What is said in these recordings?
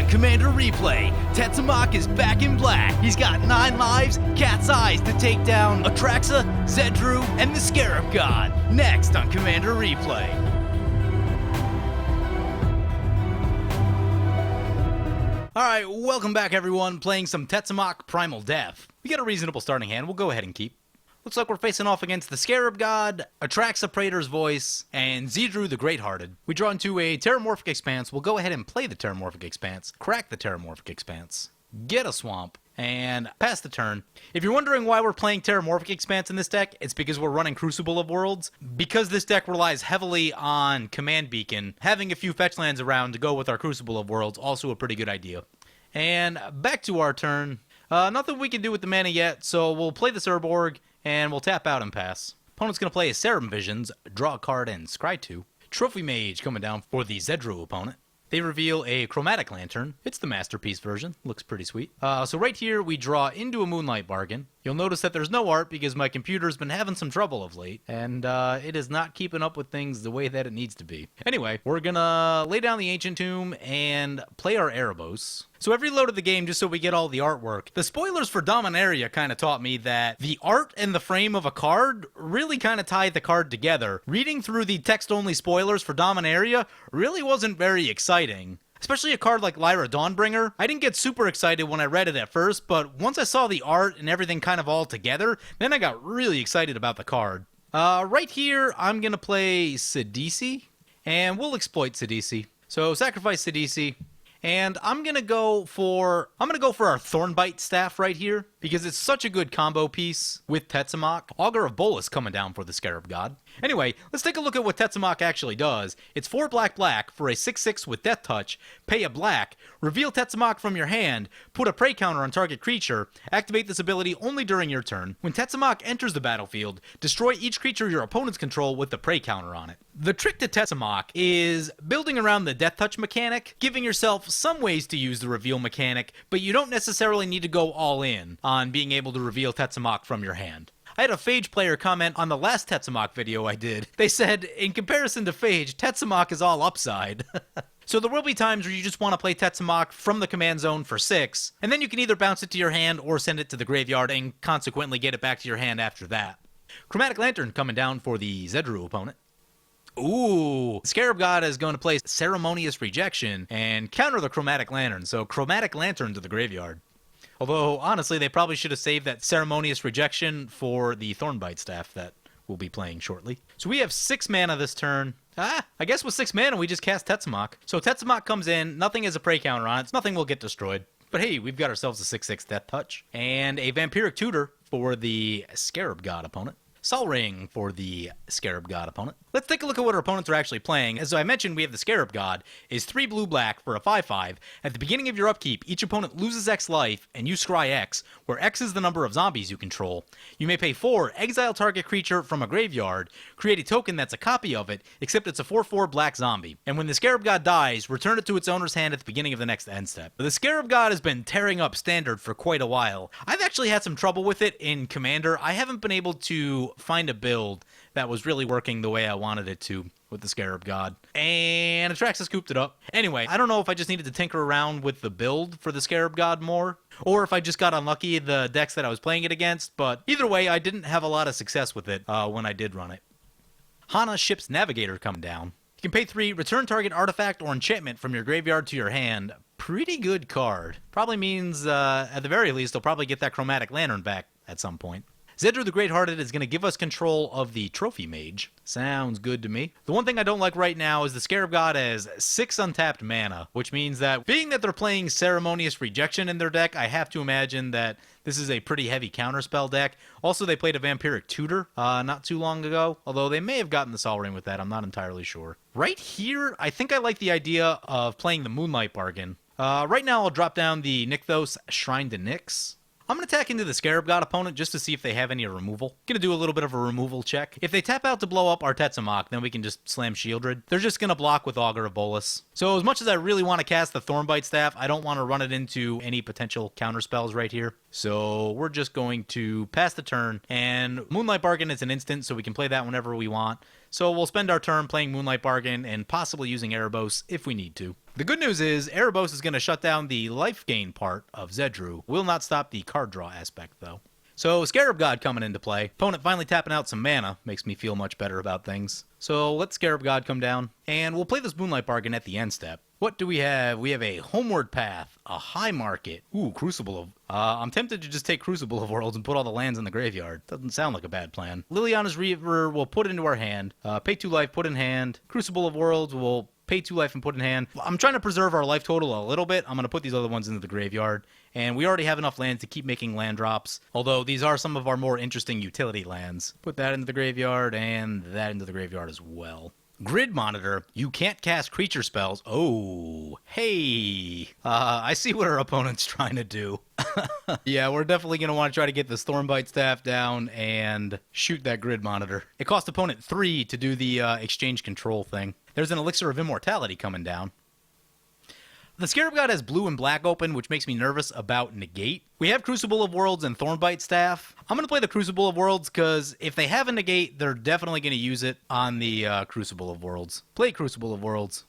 on Commander Replay, Tetzimoc is back in black. He's got 9 lives, cat's eyes to take down Atraxa, Zedruu, and the Scarab God. Next on Commander Replay. Alright, welcome back everyone, playing some Tetzimoc Primal Death. We got a reasonable starting hand, we'll go ahead and keep. Looks like we're facing off against the Scarab God, Atraxa Praetor's Voice, and Zedruu the Greathearted. We draw into a Terramorphic Expanse. We'll go ahead and play the Terramorphic Expanse, crack the Terramorphic Expanse, get a Swamp, and pass the turn. If you're wondering why we're playing Terramorphic Expanse in this deck, it's because we're running Crucible of Worlds. Because this deck relies heavily on Command Beacon, having a few fetch lands around to go with our Crucible of Worlds, also a pretty good idea. And back to our turn. Nothing we can do with the mana yet, so we'll play the Cerborg, and we'll tap out and pass. Opponent's going to play a Serum Visions, draw a card, and scry 2. Trophy Mage coming down for the Zedruu opponent. They reveal a Chromatic Lantern. It's the Masterpiece version. Looks pretty sweet. So right here, we draw into a Moonlight Bargain. You'll notice that there's no art because my computer's been having some trouble of late, and it is not keeping up with things the way that it needs to be. Anyway, we're gonna lay down the Ancient Tomb and play our Erebos. So every load of the game, just so we get all the artwork, the spoilers for Dominaria kind of taught me that the art and the frame of a card really kind of tie the card together. Reading through the text-only spoilers for Dominaria really wasn't very exciting. Especially a card like Lyra Dawnbringer. I didn't get super excited when I read it at first, but once I saw the art and everything kind of all together, then I got really excited about the card. Right here, I'm going to play Sidisi, and we'll exploit Sidisi. So sacrifice Sidisi. And I'm gonna go for our Thornbite Staff right here, because it's such a good combo piece with Tetzimoc. Augur of Bolas coming down for the Scarab God. Anyway, let's take a look at what Tetzimoc actually does. It's 4 black for a 6/6 with Death Touch, pay a black, reveal Tetzimoc from your hand, put a prey counter on target creature, activate this ability only during your turn. When Tetzimoc enters the battlefield, destroy each creature your opponents control with the prey counter on it. The trick to Tetzimoc is building around the Death Touch mechanic, giving yourself some ways to use the reveal mechanic, but you don't necessarily need to go all in on being able to reveal Tetzimoc from your hand. I had a Phage player comment on the last Tetzimoc video I did. They said, in comparison to Phage, Tetzimoc is all upside. So there will be times where you just want to play Tetzimoc from the command zone for 6, and then you can either bounce it to your hand or send it to the graveyard and consequently get it back to your hand after that. Chromatic Lantern coming down for the Zedruu opponent. Ooh, Scarab God is going to play Ceremonious Rejection and counter the Chromatic Lantern, so Chromatic Lantern to the graveyard. Although, honestly, they probably should have saved that Ceremonious Rejection for the Thornbite Staff that we'll be playing shortly. So we have 6 mana this turn. I guess with 6 mana we just cast Tetzimoc. So Tetzimoc comes in, nothing has a prey counter on it, nothing will get destroyed. But hey, we've got ourselves a 6/6 Death Touch. And a Vampiric Tutor for the Scarab God opponent. Sol Ring for the Scarab God opponent. Let's take a look at what our opponents are actually playing. As I mentioned, we have the Scarab God is 3 blue-black for a 5/5. At the beginning of your upkeep, each opponent loses X life, and you scry X, where X is the number of zombies you control. You may pay 4, exile target creature from a graveyard, create a token that's a copy of it, except it's a 4/4 black zombie. And when the Scarab God dies, return it to its owner's hand at the beginning of the next end step. The Scarab God has been tearing up Standard for quite a while. I've actually had some trouble with it in Commander. I haven't been able to find a build that was really working the way I wanted it to with the Scarab God. And Atraxa scooped it up. Anyway, I don't know if I just needed to tinker around with the build for the Scarab God more, or if I just got unlucky in the decks that I was playing it against, but either way, I didn't have a lot of success with it when I did run it. Hana Ship's Navigator coming down. You can pay 3, return target artifact or enchantment from your graveyard to your hand. Pretty good card. Probably means, at the very least, I'll probably get that Chromatic Lantern back at some point. Zedruu the Greathearted is going to give us control of the Trophy Mage. Sounds good to me. The one thing I don't like right now is the Scarab God has 6 untapped mana, which means that being that they're playing Ceremonious Rejection in their deck, I have to imagine that this is a pretty heavy counterspell deck. Also, they played a Vampiric Tutor not too long ago, although they may have gotten the Sol Ring with that, I'm not entirely sure. Right here, I think I like the idea of playing the Moonlight Bargain. Right now, I'll drop down the Nykthos Shrine to Nyx. I'm going to attack into the Scarab God opponent just to see if they have any removal. Going to do a little bit of a removal check. If they tap out to blow up our Tetzimoc, then we can just slam Shieldred. They're just going to block with Augur of Bolas. So as much as I really want to cast the Thornbite Staff, I don't want to run it into any potential counterspells right here. So we're just going to pass the turn, and Moonlight Bargain is an instant, so we can play that whenever we want. So we'll spend our turn playing Moonlight Bargain and possibly using Erebos if we need to. The good news is Erebos is going to shut down the life gain part of Zedruu. Will not stop the card draw aspect, though. So Scarab God coming into play. Opponent finally tapping out some mana. Makes me feel much better about things. So let Scarab God come down. And we'll play this Moonlight Bargain at the end step. What do we have? We have a Homeward Path, a High Market. Ooh, Crucible of... I'm tempted to just take Crucible of Worlds and put all the lands in the graveyard. Doesn't sound like a bad plan. Liliana's Reaver we'll put into our hand. Pay 2 life, put in hand. Crucible of Worlds we'll pay 2 life and put in hand. I'm trying to preserve our life total a little bit. I'm going to put these other ones into the graveyard. And we already have enough lands to keep making land drops. Although these are some of our more interesting utility lands. Put that into the graveyard and that into the graveyard as well. Grid Monitor, you can't cast creature spells. Oh, hey. I see what our opponent's trying to do. Yeah, we're definitely going to want to try to get the Stormbite Staff down and shoot that Grid Monitor. It cost opponent 3 to do the exchange control thing. There's an Elixir of Immortality coming down. The Scarab God has blue and black open, which makes me nervous about Negate. We have Crucible of Worlds and Thornbite Staff. I'm going to play the Crucible of Worlds because if they have a Negate, they're definitely going to use it on the Crucible of Worlds. Play Crucible of Worlds.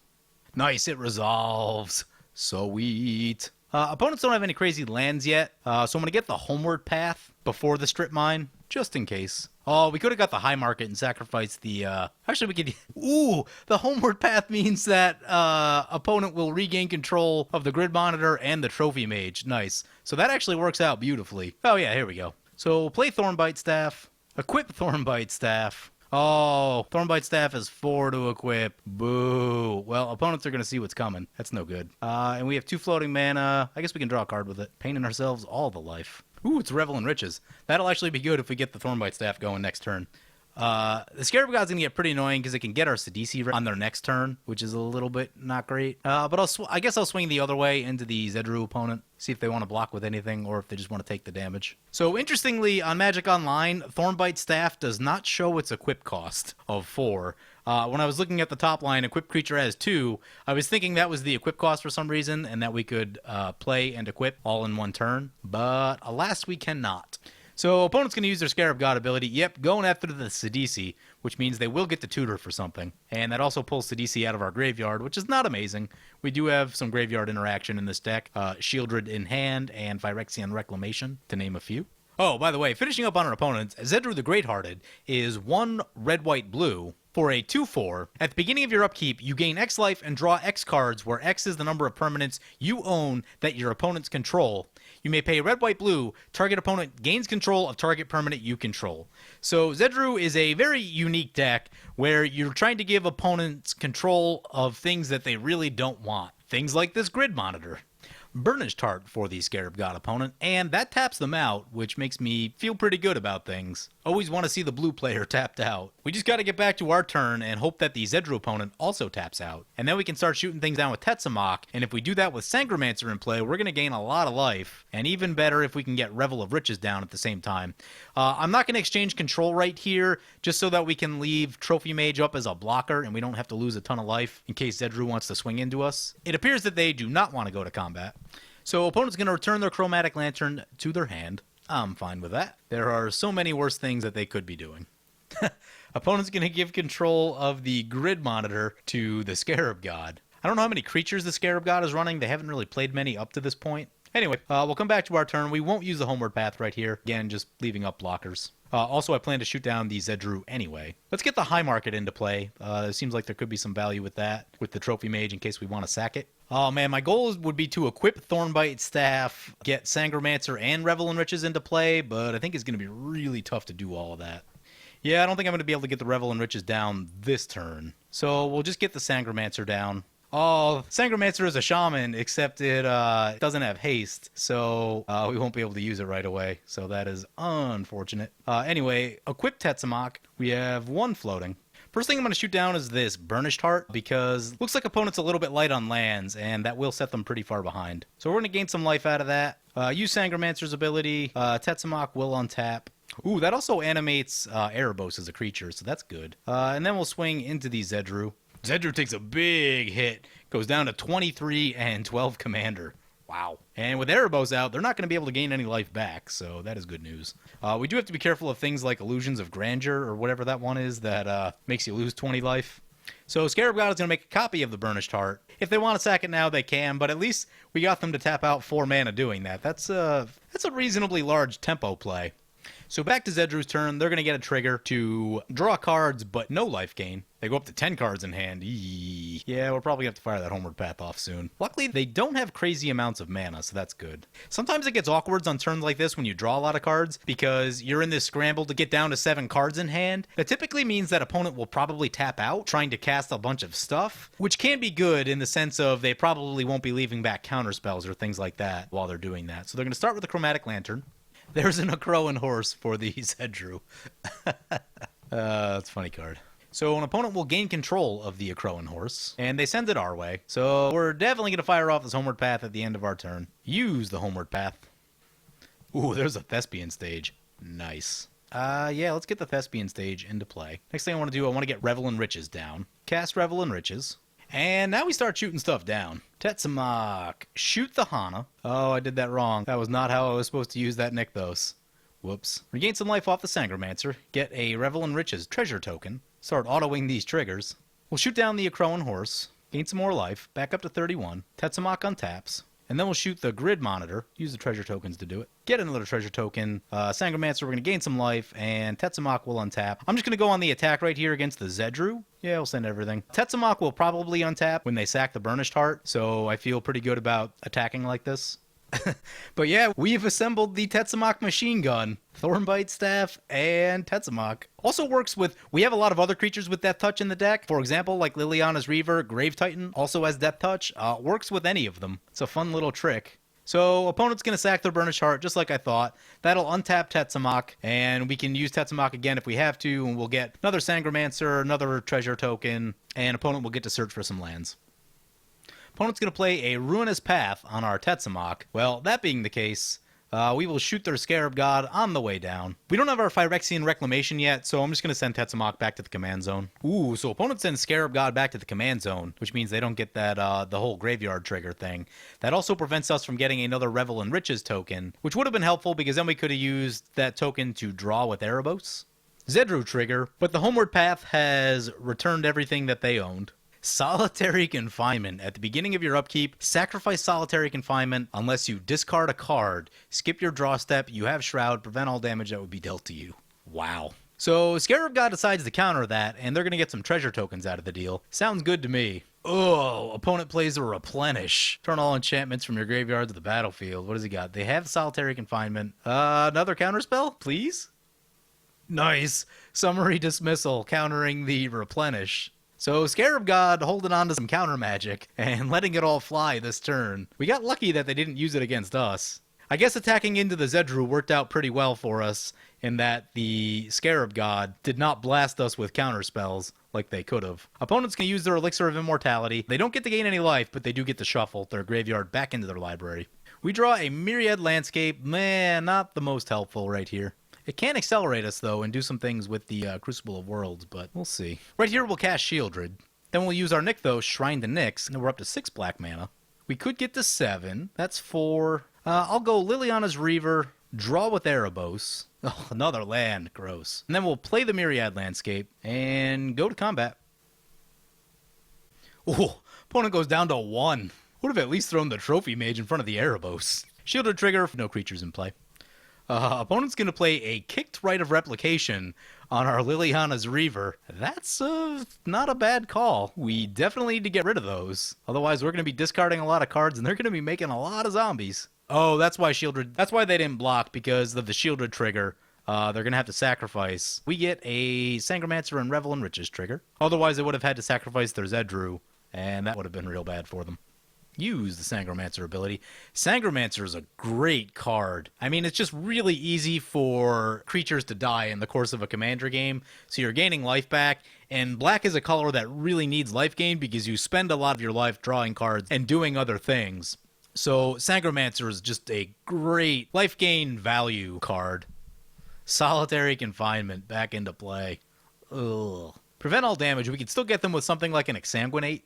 Nice, it resolves. Sweet. Opponents don't have any crazy lands yet, so I'm going to get the Homeward Path before the Strip Mine, just in case. Oh, we could have got the High Market and sacrificed the, actually we could, ooh, the Homeward Path means that, opponent will regain control of the Grid Monitor and the Trophy Mage. Nice. So that actually works out beautifully. Oh yeah, here we go. So play Thornbite Staff, equip Thornbite Staff. Oh, Thornbite Staff is 4 to equip. Boo. Well, opponents are going to see what's coming. That's no good. And we have 2 floating mana. I guess we can draw a card with it. Painting ourselves all the life. Ooh, it's Revel in Riches. That'll actually be good if we get the Thornbite Staff going next turn. The Scarab God's going to get pretty annoying because it can get our Sidisi on their next turn, which is a little bit not great. But I guess I'll swing the other way into the Zedruu opponent, see if they want to block with anything or if they just want to take the damage. So interestingly, on Magic Online, Thornbite Staff does not show its equip cost of 4. When I was looking at the top line, equip creature has 2, I was thinking that was the equip cost for some reason and that we could play and equip all in one turn, but alas we cannot. So opponent's going to use their Scarab God ability. Yep, going after the Sidisi, which means they will get to tutor for something. And that also pulls Sidisi out of our graveyard, which is not amazing. We do have some graveyard interaction in this deck. Shieldred in hand and Phyrexian Reclamation, to name a few. Oh, by the way, finishing up on our opponents, Zedruu the Greathearted is 1 red, white, blue for a 2/4. At the beginning of your upkeep, you gain X life and draw X cards, where X is the number of permanents you own that your opponents control. You may pay red, white, blue. Target opponent gains control of target permanent you control. So Zedruu is a very unique deck where you're trying to give opponents control of things that they really don't want. Things like this Grid Monitor. Burnished Heart for the Scarab God opponent, and that taps them out, which makes me feel pretty good about things. Always want to see the blue player tapped out. We just got to get back to our turn and hope that the Zedruu opponent also taps out. And then we can start shooting things down with Tetzimoc, and if we do that with Sangromancer in play, we're going to gain a lot of life. And even better if we can get Revel of Riches down at the same time. I'm not going to exchange control right here, just so that we can leave Trophy Mage up as a blocker, and we don't have to lose a ton of life in case Zedruu wants to swing into us. It appears that they do not want to go to combat. So opponent's going to return their Chromatic Lantern to their hand. I'm fine with that. There are so many worse things that they could be doing. Opponent's going to give control of the Grid Monitor to the Scarab God. I don't know how many creatures the Scarab God is running. They haven't really played many up to this point. Anyway, we'll come back to our turn. We won't use the Homeward Path right here. Again, just leaving up blockers. Also, I plan to shoot down the Zedruu anyway. Let's get the High Market into play. It seems like there could be some value with that, with the Trophy Mage in case we want to sack it. Oh man, my goal would be to equip Thornbite Staff, get Sangromancer and Revel in Riches into play, but I think it's going to be really tough to do all of that. Yeah, I don't think I'm going to be able to get the Revel in Riches down this turn. So we'll just get the Sangromancer down. Oh, Sangromancer is a shaman, except it doesn't have haste, so we won't be able to use it right away. So that is unfortunate. Anyway, equip Tetzimoc. We have 1 floating. First thing I'm going to shoot down is this Burnished Heart, because looks like opponent's a little bit light on lands, and that will set them pretty far behind. So we're going to gain some life out of that. Use Sangromancer's ability. Tetzimoc will untap. Ooh, that also animates Erebos as a creature, so that's good. And then we'll swing into the Zedruu. Zedruu takes a big hit, goes down to 23 and 12 commander. Wow. And with Erebos out, they're not going to be able to gain any life back, so that is good news. We do have to be careful of things like Illusions of Grandeur, or whatever that one is that makes you lose 20 life. So Scarab God is going to make a copy of the Burnished Heart. If they want to sack it now, they can, but at least we got them to tap out 4 mana doing that. That's a reasonably large tempo play. So back to Zedruu's turn, they're going to get a trigger to draw cards, but no life gain. They go up to 10 cards in hand. Eee. Yeah, we'll probably have to fire that Homeward Path off soon. Luckily, they don't have crazy amounts of mana, so that's good. Sometimes it gets awkward on turns like this when you draw a lot of cards, because you're in this scramble to get down to 7 cards in hand. That typically means that opponent will probably tap out, trying to cast a bunch of stuff, which can be good in the sense of they probably won't be leaving back counterspells or things like that while they're doing that. So they're going to start with the Chromatic Lantern. There's an Acroan Horse for the Zedruu. That's a funny card. So an opponent will gain control of the Acroan Horse, and they send it our way. So we're definitely going to fire off this Homeward Path at the end of our turn. Use the Homeward Path. Ooh, there's a Thespian stage. Nice. Yeah, let's get the Thespian stage into play. Next thing I want to do, I want to get Revel in Riches down. Cast Revel in Riches. And now we start shooting stuff down. Tetzimoc, shoot the Hana. Oh, I did that wrong. That was not how I was supposed to use that Nykthos. Whoops. Regain some life off the Sangromancer. Get a Revel in Riches treasure token. Start autoing these triggers. We'll shoot down the Acroan Horse. Gain some more life. Back up to 31. Tetzimoc untaps. And then we'll shoot the Grid Monitor. Use the treasure tokens to do it. Get another treasure token. Sangromancer, we're going to gain some life. And Tetzimoc will untap. I'm just going to go on the attack right here against the Zedruu. Yeah, we'll send everything. Tetzimoc will probably untap when they sack the Burnished Heart. So I feel pretty good about attacking like this. But yeah, we've assembled the Tetzimoc Machine Gun, Thornbite Staff, and Tetzimoc. Also works with, we have a lot of other creatures with Death Touch in the deck. For example, like Liliana's Reaver, Grave Titan also has Death Touch. Works with any of them. It's a fun little trick. So opponent's going to sack their Burnished Heart just like I thought. That'll untap Tetzimoc, and we can use Tetzimoc again if we have to, and we'll get another Sangromancer, another treasure token, and opponent will get to search for some lands. Opponent's going to play a Ruinous Path on our Tetzimoc. Well, that being the case, we will shoot their Scarab God on the way down. We don't have our Phyrexian Reclamation yet, so I'm just going to send Tetzimoc back to the command zone. Ooh, so opponent sends Scarab God back to the command zone, which means they don't get that the whole graveyard trigger thing. That also prevents us from getting another Revel in Riches token, which would have been helpful because then we could have used that token to draw with Erebos. Zedruu trigger, but the Homeward Path has returned everything that they owned. Solitary Confinement. At the beginning of your upkeep, sacrifice Solitary Confinement unless you discard a card. Skip your draw step, you have Shroud, prevent all damage that would be dealt to you. Wow. So Scarab God decides to counter that, and they're going to get some treasure tokens out of the deal. Sounds good to me. Oh, opponent plays a Replenish. Turn all enchantments from your graveyard to the battlefield. What does he got? They have Solitary Confinement. Another counterspell, please? Nice. Summary Dismissal, countering the Replenish. So Scarab God holding on to some counter magic and letting it all fly this turn. We got lucky that they didn't use it against us. I guess attacking into the Zedruu worked out pretty well for us in that the Scarab God did not blast us with counter spells like they could have. Opponents can use their Elixir of Immortality. They don't get to gain any life, but they do get to shuffle their graveyard back into their library. We draw a Myriad Landscape. Man, not the most helpful right here. It can accelerate us, though, and do some things with the Crucible of Worlds, but we'll see. Right here, we'll cast Shieldred. Then we'll use our Nykthos, Shrine to Nyx, and we're up to 6 black mana. We could get to 7. That's 4. I'll go Liliana's Reaver, draw with Erebos. Oh, another land. Gross. And then we'll play the Myriad Landscape and go to combat. Oh, opponent goes down to 1. Would have at least thrown the Trophy Mage in front of the Erebos. Shieldred trigger, no creatures in play. Opponent's going to play a Kicked Rite of Replication on our Liliana's Reaver. That's not a bad call. We definitely need to get rid of those. Otherwise, we're going to be discarding a lot of cards, and they're going to be making a lot of zombies. Oh, that's why they didn't block, because of the Shieldred trigger. They're going to have to sacrifice. We get a Sangromancer and Revel in Riches trigger. Otherwise, they would have had to sacrifice their Zedruu, and that would have been real bad for them. Use the Sangromancer ability. Sangromancer is a great card. I mean, it's just really easy for creatures to die in the course of a Commander game, so you're gaining life back, and black is a color that really needs life gain because you spend a lot of your life drawing cards and doing other things. So Sangromancer is just a great life gain value card. Solitary Confinement back into play. Ugh. Prevent all damage. We can still get them with something like an Exsanguinate,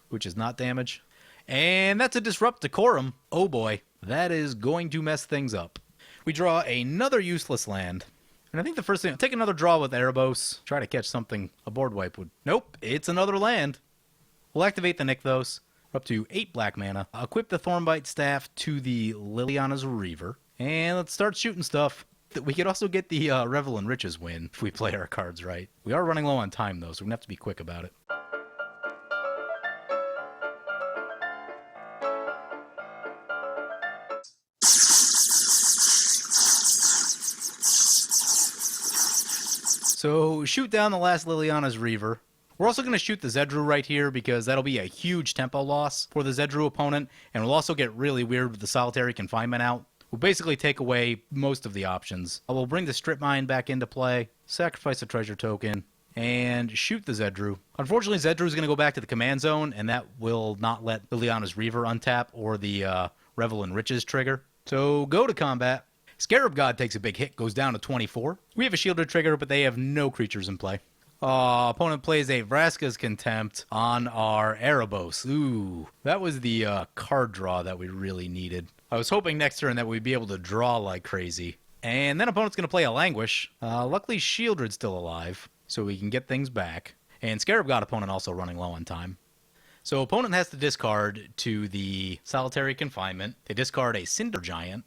which is not damage. And that's a Disrupt Decorum. Oh boy, that is going to mess things up. We draw another useless land. And I think the first thing, take another draw with Erebos. Try to catch something a board wipe would. Nope, it's another land. We'll activate the Nykthos. We're up to 8 black mana. Equip the Thornbite Staff to the Liliana's Reaver. And let's start shooting stuff. We could also get the Revel in Riches win if we play our cards right. We are running low on time though, so we're going to have to be quick about it. So shoot down the last Liliana's Reaver. We're also going to shoot the Zedruu right here because that'll be a huge tempo loss for the Zedruu opponent, and we'll also get really weird with the Solitary Confinement out. We'll basically take away most of the options. We'll bring the Strip Mine back into play, sacrifice a treasure token, and shoot the Zedruu. Unfortunately, Zedruu is going to go back to the command zone, and that will not let Liliana's Reaver untap or the Revel in Riches trigger. So go to combat. Scarab God takes a big hit, goes down to 24. We have a shielded trigger, but they have no creatures in play. Opponent plays a Vraska's Contempt on our Erebos. Ooh, that was the card draw that we really needed. I was hoping next turn that we'd be able to draw like crazy. And then opponent's going to play a Languish. Luckily, Shieldred's still alive, so we can get things back. And Scarab God opponent also running low on time. So opponent has to discard to the Solitary Confinement. They discard a Cinder Giant.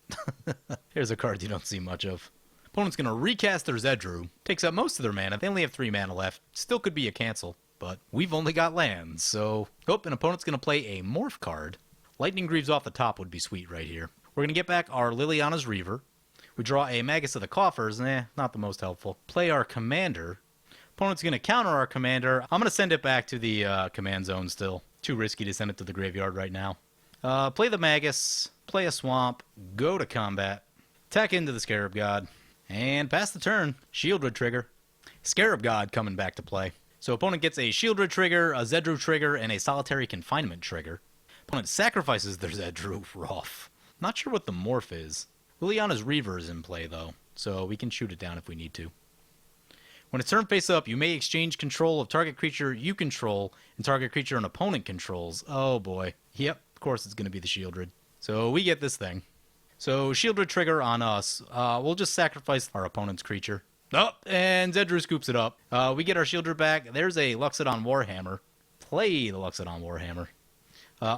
Here's a card you don't see much of. Opponent's going to recast their Zedruu. Takes up most of their mana. They only have 3 mana left. Still could be a cancel, but we've only got lands, so... Oh, and opponent's going to play a Morph card. Lightning Greaves off the top would be sweet right here. We're going to get back our Liliana's Reaver. We draw a Magus of the Coffers. Not the most helpful. Play our Commander. Opponent's going to counter our Commander. I'm going to send it back to the command zone still. Too risky to send it to the graveyard right now. Play the Magus. Play a Swamp. Go to combat. Attack into the Scarab God. And pass the turn. Shieldred trigger. Scarab God coming back to play. So opponent gets a Shieldred trigger, a Zedruu trigger, and a Solitary Confinement trigger. Opponent sacrifices their Zedruu. Rough. Not sure what the morph is. Liliana's Reaver is in play though, so we can shoot it down if we need to. When it's turn face up, you may exchange control of target creature you control and target creature an opponent controls. Oh boy. Yep, of course it's going to be the Shieldred. So we get this thing. So Shieldred trigger on us. We'll just sacrifice our opponent's creature. Oh, and Zedruu scoops it up. We get our Shieldred back. There's a Luxodon Warhammer. Play the Luxodon Warhammer.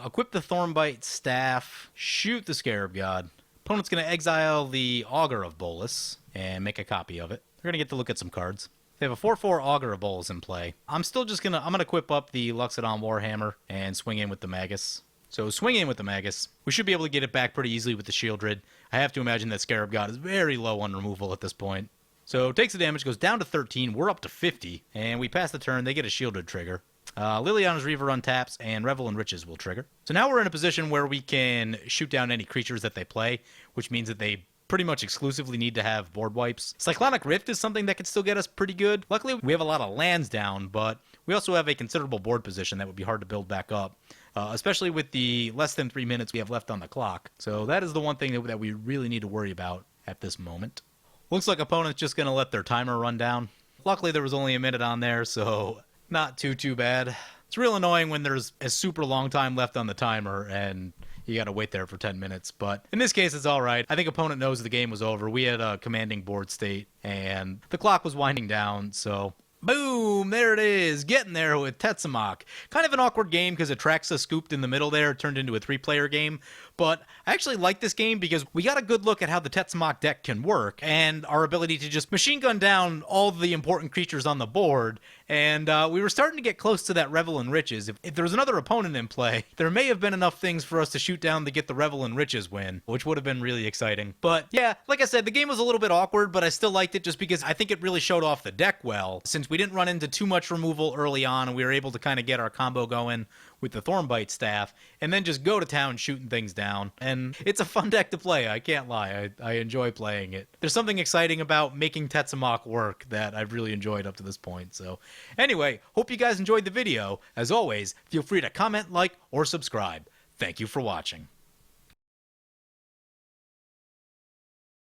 Equip the Thornbite Staff. Shoot the Scarab God. Opponent's going to exile the Augur of Bolas and make a copy of it. They're going to get to look at some cards. They have a 4/4 Augur of Bolas in play. I'm going to equip up the Luxodon Warhammer and swing in with the Magus. So swing in with the Magus. We should be able to get it back pretty easily with the Shieldred. I have to imagine that Scarab God is very low on removal at this point. So takes the damage, goes down to 13. We're up to 50. And we pass the turn. They get a Shieldred trigger. Liliana's Reaver untaps, and Revel in Riches will trigger. So now we're in a position where we can shoot down any creatures that they play, which means that they pretty much exclusively need to have board wipes. Cyclonic Rift is something that could still get us pretty good. Luckily, we have a lot of lands down, but we also have a considerable board position that would be hard to build back up, especially with the less than 3 minutes we have left on the clock. So that is the one thing that we really need to worry about at this moment. Looks like opponent's just going to let their timer run down. Luckily, there was only a minute on there, so not too bad. It's real annoying when there's a super long time left on the timer and you got to wait there for 10 minutes. But in this case, it's all right. I think opponent knows the game was over. We had a commanding board state, and the clock was winding down, so... Boom! There it is! Getting there with Tetzimoc. Kind of an awkward game because Atraxa scooped in the middle there, turned into a 3-player game. But I actually like this game because we got a good look at how the Tetzimoc deck can work and our ability to just machine gun down all the important creatures on the board. And we were starting to get close to that Revel in Riches. If there was another opponent in play, there may have been enough things for us to shoot down to get the Revel in Riches win, which would have been really exciting. But yeah, like I said, the game was a little bit awkward, but I still liked it just because I think it really showed off the deck well. Since we didn't run into too much removal early on, and we were able to kind of get our combo going with the Thornbite Staff, and then just go to town shooting things down. And it's a fun deck to play, I can't lie. I enjoy playing it. There's something exciting about making Tetzimoc work that I've really enjoyed up to this point. So anyway, hope you guys enjoyed the video. As always, feel free to comment, like, or subscribe. Thank you for watching.